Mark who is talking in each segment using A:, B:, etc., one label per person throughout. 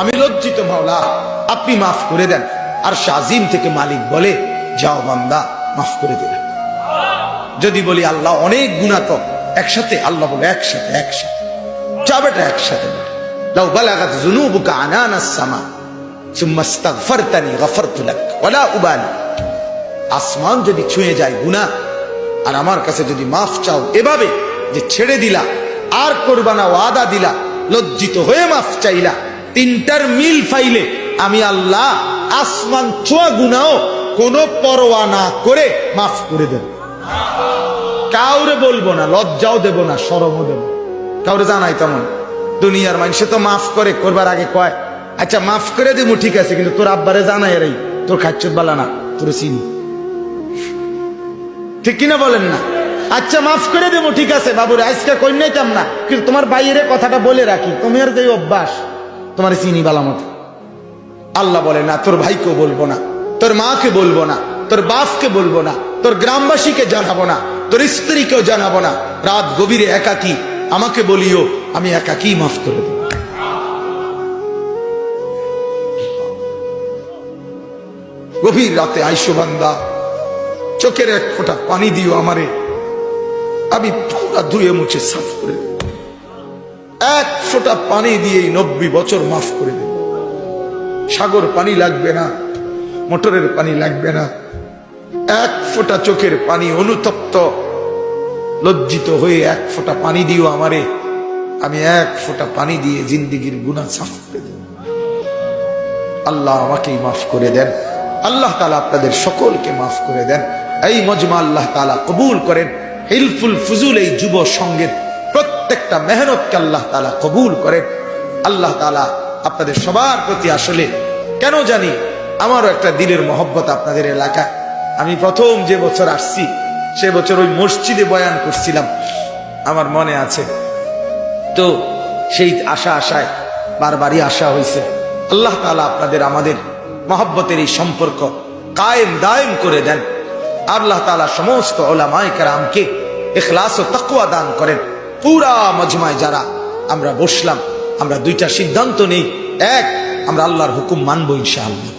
A: আমি লজ্জিত মাওলা, আপনি মাফ করে দেন। আর শাজিম থেকে মালিক বলে, যাও বান্দা, মাফ করে দিলেন। যদি বলি আল্লাহ অনেক গুনাহ তো একসাথে, আল্লাহ বলে একসাথে একসাথে যা বেটা একসাথে। লাউ বালাগাত যুনুবুকা আনানাস সামা সুম্মা ইস্তাগফারতানি গফারতু লাক ওয়ালা উবালি। আসমান যদি ছুঁয়ে যায় গুনাহ, আর আমার কাছে যদি মাফ চাও এভাবে যে ছেড়ে দিলা, আর করবা না, ওয়াদা দিলা, লজ্জিত হয়ে মাফ চাইলা, তিনটার মিল ফাইলে আমি আল্লাহ আসমান ছোঁয়া গুনাহ কোনো পরোয়া না করে মাফ করে দেব। কাউরে বলবো না, লজ্জাও দেব না, শরমও দেব, কাউরে জানাই তেমন। দুনিয়ার মানুষে তো মাফ করে, করবার আগে কয় আচ্ছা মাফ করে দিব, ঠিক আছে, কিন্তু তোর আব্বারে জানাই রে, তোর খাচ্ছত বালা না, তোর চিনি, ঠিক কিনা বলেন না? আচ্ছা মাফ করে দেবো, ঠিক আছে বাবুরে, আজকে কই নাইতাম না, কিন্তু তোমার বাইরে কথাটা বলে রাখি, তোমার যে অভ্যাস, তোমার চিনি বালা মতো। আল্লাহ বলে না, তোর ভাইকে বলবো না, তোর মাকে বলবো না, তোর বাপকে বলবো না, তোর গ্রামবাসীকে জানাবো না, তোর স্ত্রীকেও জানাবো না, রাত গভীরে একাকী আমাকে বলিও, আমি একাকী মাফ করে দেব। গভীর রাতে আইসো বান্দা, চোখের এক ফোঁটা পানি দিও আমারে, আমি পুরা ধুয়ে মুছে সাফ করে দেব। এক ফোঁটা পানি দিয়ে 90 বছর মাফ করে দেব। সাগর পানি লাগবে না, মোটরের পানি লাগবে না, এক ফোঁটা চোখের পানি, অনুতপ্ত লজ্জিত হয়ে এক ফোঁটা পানি দিও আমারে, আমি এক ফোঁটা পানি দিয়ে জিন্দিগির গুনাহ সাফ করে দেব। আল্লাহ আমাকেই মাফ করে দেন, আল্লাহ তাআলা আপনাদের সকলকে মাফ করে দেন। এই মজমা আল্লাহ তাআলা কবুল করেন। হিলফুল ফুজুল এই যুব সংঘের প্রত্যেকটা মেহনতকে আল্লাহ তাআলা কবুল করেন। আল্লাহ তাআলা আপনাদের সবার প্রতি, আসলে কেন জানি আমারও একটা দিলের মহব্বত আপনাদের এলাকায়। আমি প্রথম যে বছর আসছি সে বছর ওই মসজিদে বয়ান করছিলাম, আমার মনে আছে। তো সেই আশায় বারবারই আসা হয়েছে। আল্লাহ তাআলা আপনাদের আমাদের মহব্বতের এই সম্পর্ক কায়েম দায়েম করে দেন। আল্লাহ তাআলা সমস্ত উলামায়ে কেরামকে ইখলাস ও তাকওয়া দান করেন। পুরা মজমায় যারা আমরা বসলাম, আমরা দুইটা সিদ্ধান্ত নেই। এক, আমরা আল্লাহর হুকুম মানবো ইনশাআল্লাহ,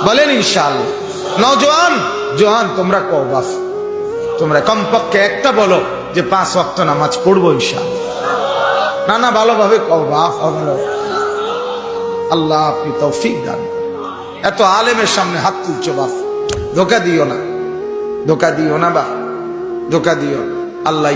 A: বলেন ইনশাআল্লাহ। নওজোয়ান জোয়ান তোমরা কও বাস, তোমরা কমপক্ষে একটা বলো যে 5 ওয়াক্ত নামাজ পড়বো ইনশাআল্লাহ। না ভালোভাবে কও বাপ, আল্লাহ আপনি তৌফিক দান। এত আলেমের সামনে হাত তুলছো বাপ, ধোকা দিও না, ধোকা দিও না বাপ, ধোকা দিও। আল্লাহ